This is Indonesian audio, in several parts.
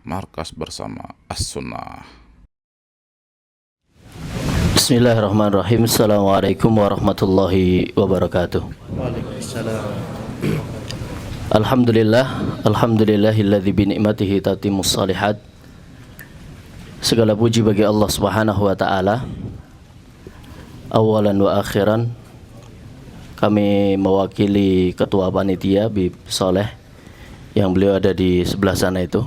Markas Bersama As-Sunnah. Bismillahirrahmanirrahim. Assalamualaikum warahmatullahi wabarakatuh. Waalaikumsalam. Alhamdulillahilladzi bi ni'matihi tatimmus shalihat. Segala puji bagi Allah Subhanahu wa taala. Awalan wa akhiran, kami mewakili ketua panitia Bib Soleh yang beliau ada di sebelah sana itu,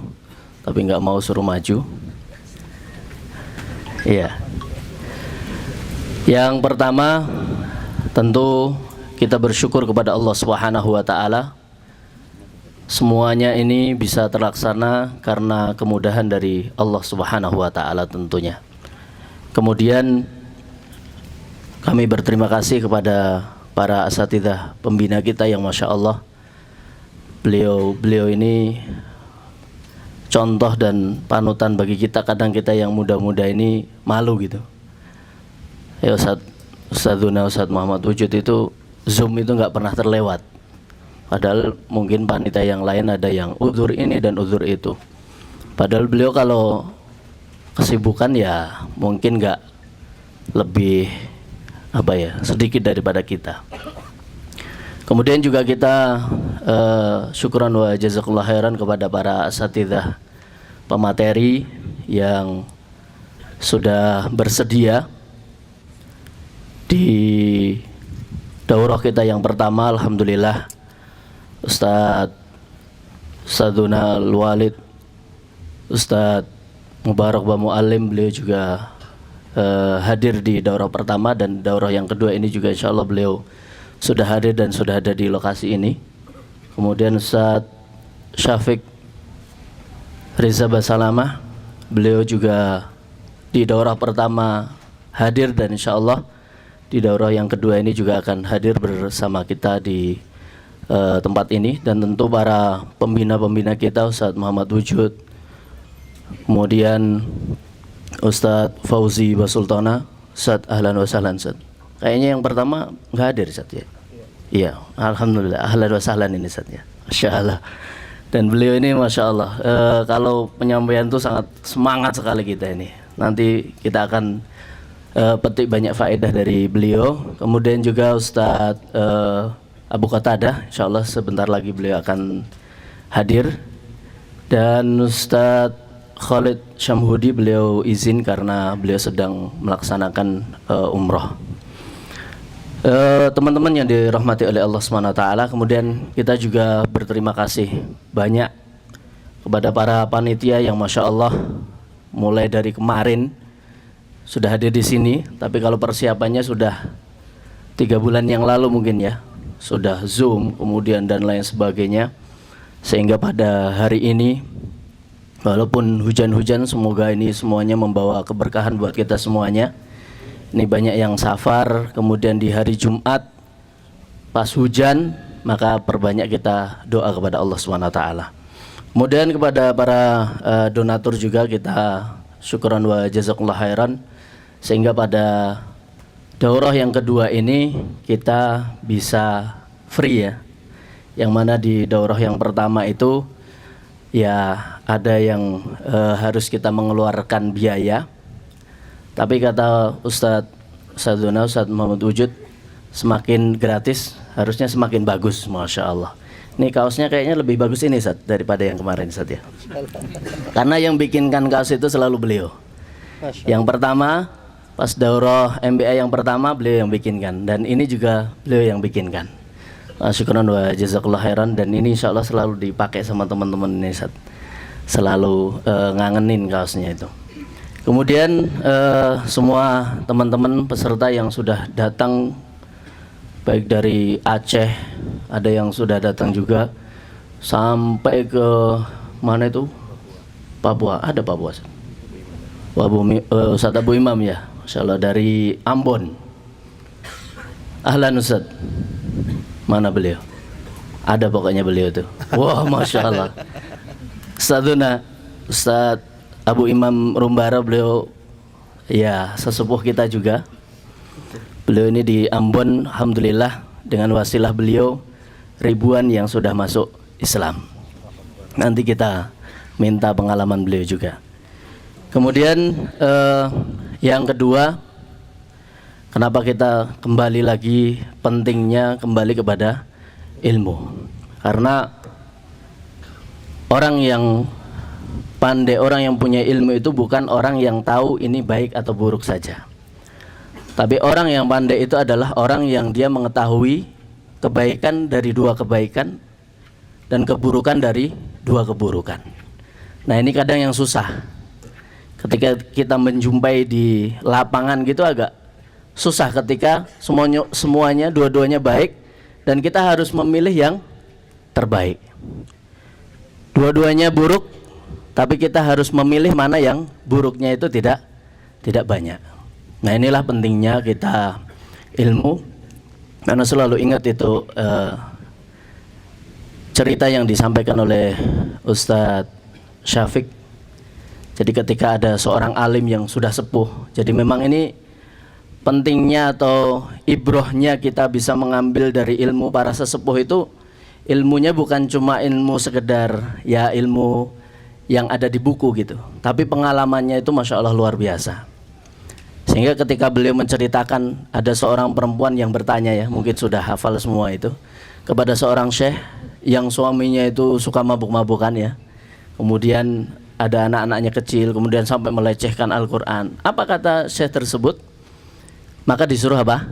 tapi nggak mau suruh maju. Iya. Yang pertama, tentu kita bersyukur kepada Allah Subhanahu wa taala. Semuanya ini bisa terlaksana karena kemudahan dari Allah Subhanahu wa taala tentunya. Kemudian kami berterima kasih kepada para asatidzah pembina kita yang Masya Allah, beliau ini contoh dan panutan bagi kita. Kadang kita yang muda-muda ini malu gitu. Ya Ustadz Muhammad Wujud itu Zoom itu nggak pernah terlewat. Padahal mungkin panitia yang lain ada yang uzur ini dan uzur itu. Padahal beliau kalau kesibukan ya mungkin nggak lebih sedikit daripada kita. Kemudian juga kita syukuran wa jazakallah khairan kepada para asatidzah pemateri yang sudah bersedia di daurah kita yang pertama. Alhamdulillah Ustadzuna Al-Walid, Ustadz Mubarak Bamu'alim, beliau juga hadir di daurah pertama, dan daurah yang kedua ini juga insya Allah beliau sudah hadir dan sudah ada di lokasi ini. Kemudian Ustadz Syafiq Riza Basalamah, beliau juga di daurah pertama hadir, dan insya Allah di daurah yang kedua ini juga akan hadir bersama kita di tempat ini. Dan tentu para pembina-pembina kita, Ustadz Muhammad Wujud, kemudian Ustadz Fauzi Basultana. Ustadz ahlan wa sahlan Ustadz. Kayaknya yang pertama nggak hadir Ustadz ya? Iya, alhamdulillah ahlan wa sahlan ini Ustadz ya. Masya Allah. Dan beliau ini Masya Allah, kalau penyampaian itu sangat semangat sekali kita ini. Nanti kita akan petik banyak faedah dari beliau. Kemudian juga Ustadz Abu Qatadah, insya Allah sebentar lagi beliau akan hadir. Dan Ustadz Khalid Syamhudi, beliau izin karena beliau sedang melaksanakan umroh. Teman-teman yang dirahmati oleh Allah SWT, kemudian kita juga berterima kasih banyak kepada para panitia yang Masya Allah mulai dari kemarin sudah hadir di sini. Tapi kalau persiapannya sudah 3 bulan yang lalu mungkin ya, sudah Zoom kemudian dan lain sebagainya, sehingga pada hari ini walaupun hujan-hujan, semoga ini semuanya membawa keberkahan buat kita semuanya. Ini banyak yang safar, kemudian di hari Jumat pas hujan, maka perbanyak kita doa kepada Allah SWT. Kemudian kepada para donatur juga kita syukuran wa jazakallah khairan, sehingga pada daurah yang kedua ini kita bisa free ya. Yang mana di daurah yang pertama itu ya ada yang harus kita mengeluarkan biaya. Tapi kata Ustadz Muhammad Wujud, semakin gratis harusnya semakin bagus. Masya Allah. Ini kaosnya kayaknya lebih bagus ini Ustadz daripada yang kemarin Ustadz ya. Karena yang bikinkan kaos itu selalu beliau. Yang pertama pas daurah MBA yang pertama beliau yang bikinkan, dan ini juga beliau yang bikinkan. Syukran wa jazakallah khairan. Dan ini insya Allah selalu dipakai sama teman-teman ini Ustadz. Selalu ngangenin kaosnya itu. Kemudian semua teman-teman peserta yang sudah datang, baik dari Aceh, ada yang sudah datang juga sampai ke mana itu, Papua, ada Papua Ustadz Abu Imam ya, Masya Allah, dari Ambon. Ahlan Ustadz, mana beliau? Ada pokoknya beliau tuh. Wah, Masya Allah. Ustadz Abu Imam Rumbara, beliau ya sesepuh kita juga. Beliau ini di Ambon, alhamdulillah dengan wasilah beliau ribuan yang sudah masuk Islam. Nanti kita minta pengalaman beliau juga. Kemudian yang kedua, kenapa kita kembali lagi pentingnya kembali kepada ilmu? Karena orang yang pandai, orang yang punya ilmu itu bukan orang yang tahu ini baik atau buruk saja. Tapi orang yang pandai itu adalah orang yang dia mengetahui kebaikan dari dua kebaikan dan keburukan dari dua keburukan. Nah, ini kadang yang susah. Ketika kita menjumpai di lapangan gitu agak susah ketika semuanya dua-duanya baik dan kita harus memilih yang terbaik. Dua-duanya buruk, tapi kita harus memilih mana yang buruknya itu tidak banyak. Nah, inilah pentingnya kita ilmu. Karena selalu ingat itu cerita yang disampaikan oleh Ustadz Syafiq. Jadi ketika ada seorang alim yang sudah sepuh, jadi memang ini pentingnya atau ibrohnya kita bisa mengambil dari ilmu para sesepuh itu, ilmunya bukan cuma ilmu sekedar ya ilmu yang ada di buku gitu, tapi pengalamannya itu Masya Allah luar biasa. Sehingga ketika beliau menceritakan ada seorang perempuan yang bertanya, ya mungkin sudah hafal semua itu, kepada seorang syekh yang suaminya itu suka mabuk-mabukan ya, kemudian ada anak-anaknya kecil, kemudian sampai melecehkan Al-Quran. Apa kata syekh tersebut? Maka disuruh apa?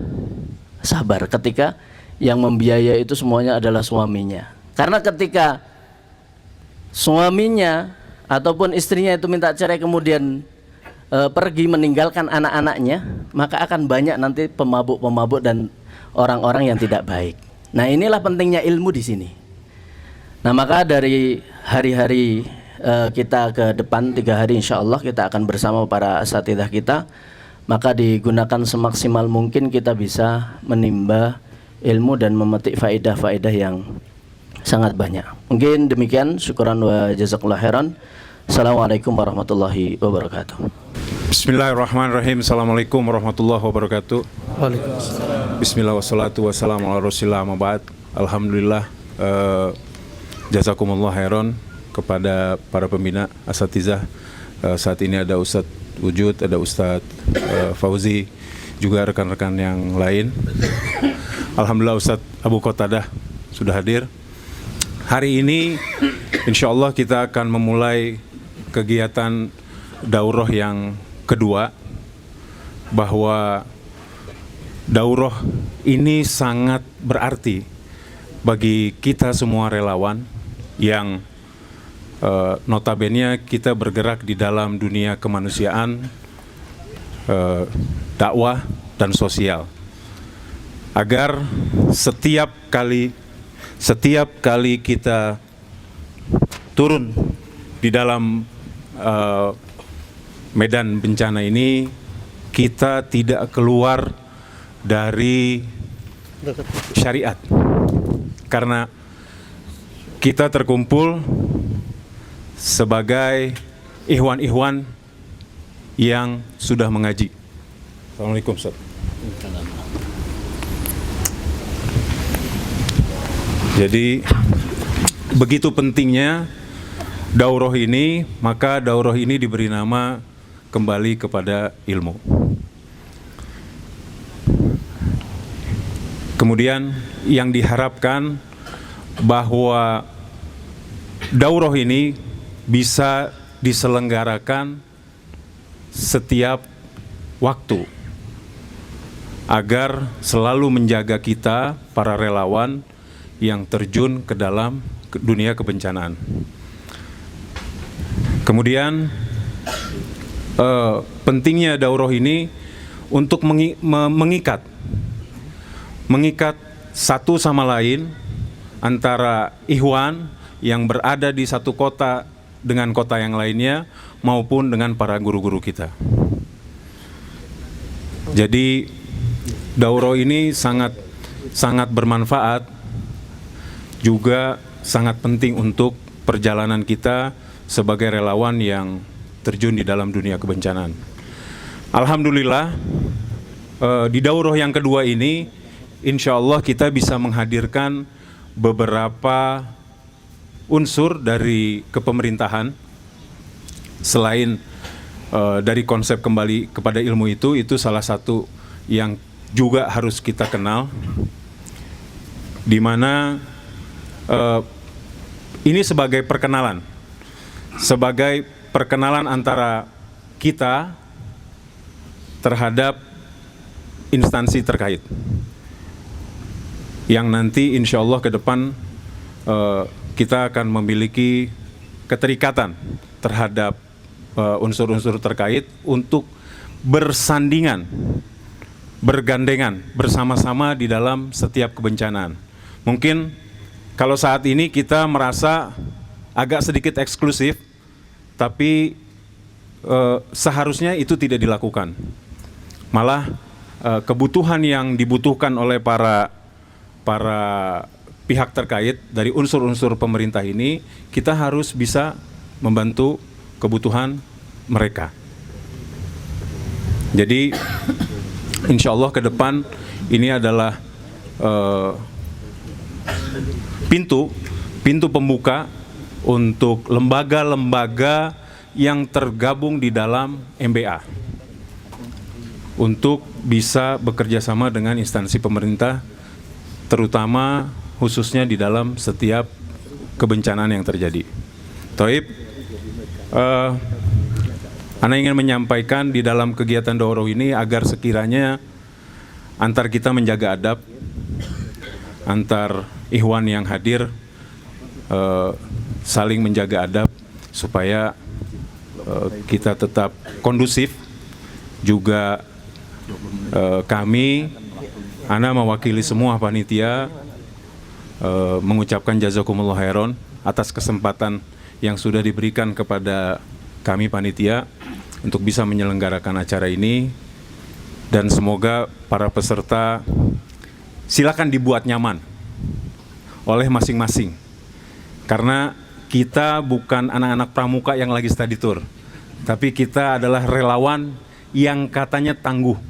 Sabar, ketika yang membiayai itu semuanya adalah suaminya. Karena ketika suaminya ataupun istrinya itu minta cerai kemudian pergi meninggalkan anak-anaknya, maka akan banyak nanti pemabuk-pemabuk dan orang-orang yang tidak baik. Nah, inilah pentingnya ilmu di sini. Nah, maka dari hari-hari kita ke depan 3 hari insya Allah kita akan bersama para asatidzah kita, maka digunakan semaksimal mungkin kita bisa menimba ilmu dan memetik faedah-faedah yang sangat banyak. Mungkin demikian, syukuran wa jazakallahu khairan. Assalamualaikum warahmatullahi wabarakatuh. Bismillahirrahmanirrahim. Assalamualaikum warahmatullahi wabarakatuh. Bismillah wassalatu wassalamu ala rasulillah ma ba'd. Alhamdulillah, jazakumullah khairan kepada para pembina asatizah. Saat ini ada Ustadz Wujud, ada Ustadz Fauzi, juga rekan-rekan yang lain. Alhamdulillah Ustadz Abu Qatadah sudah hadir. Hari ini insya Allah kita akan memulai kegiatan daurah yang kedua, bahwa daurah ini sangat berarti bagi kita semua relawan yang notabene kita bergerak di dalam dunia kemanusiaan, dakwah dan sosial, agar setiap kali kita turun di dalam medan bencana ini, kita tidak keluar dari syariat, karena kita terkumpul sebagai ikhwan-ikhwan yang sudah mengaji. Assalamualaikum Ustaz. Jadi begitu pentingnya daurah ini, maka daurah ini diberi nama kembali kepada ilmu. Kemudian yang diharapkan bahwa daurah ini bisa diselenggarakan setiap waktu agar selalu menjaga kita para relawan yang terjun ke dalam dunia kebencanaan. Kemudian pentingnya daurah ini untuk mengikat satu sama lain antara ikhwan yang berada di satu kota dengan kota yang lainnya maupun dengan para guru-guru kita. Jadi daurah ini sangat bermanfaat, juga sangat penting untuk perjalanan kita sebagai relawan yang terjun di dalam dunia kebencanaan. Alhamdulillah, di daurah yang kedua ini insya Allah kita bisa menghadirkan beberapa unsur dari kepemerintahan selain dari konsep kembali kepada ilmu itu salah satu yang juga harus kita kenal, di mana ini sebagai perkenalan antara kita terhadap instansi terkait, yang nanti insya Allah ke depan kita akan memiliki keterikatan terhadap unsur-unsur terkait untuk bersandingan, bergandengan bersama-sama di dalam setiap kebencanaan. Mungkin kalau saat ini kita merasa agak sedikit eksklusif, tapi seharusnya itu tidak dilakukan. Malah kebutuhan yang dibutuhkan oleh para pihak terkait dari unsur-unsur pemerintah ini, kita harus bisa membantu kebutuhan mereka. Jadi insya Allah ke depan ini adalah pintu pembuka untuk lembaga-lembaga yang tergabung di dalam MBA untuk bisa bekerja sama dengan instansi pemerintah, terutama khususnya di dalam setiap kebencanaan yang terjadi. Taib, Ana ingin menyampaikan di dalam kegiatan daurah ini agar sekiranya antar kita menjaga adab, antar ikhwan yang hadir saling menjaga adab supaya kita tetap kondusif. Juga kami, Ana mewakili semua panitia mengucapkan jazakumullah khairan atas kesempatan yang sudah diberikan kepada kami panitia untuk bisa menyelenggarakan acara ini, dan semoga para peserta silakan dibuat nyaman oleh masing-masing, karena kita bukan anak-anak pramuka yang lagi study tour, tapi kita adalah relawan yang katanya tangguh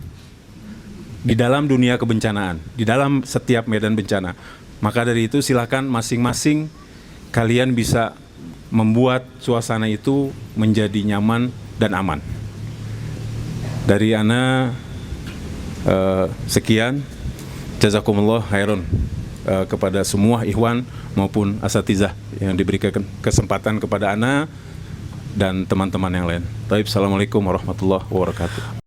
di dalam dunia kebencanaan, di dalam setiap medan bencana. Maka dari itu silakan masing-masing kalian bisa membuat suasana itu menjadi nyaman dan aman. Dari Ana sekian, jazakumullah khairan kepada semua ikhwan maupun asatizah yang diberikan kesempatan kepada Ana dan teman-teman yang lain. Baik, assalamualaikum warahmatullahi wabarakatuh.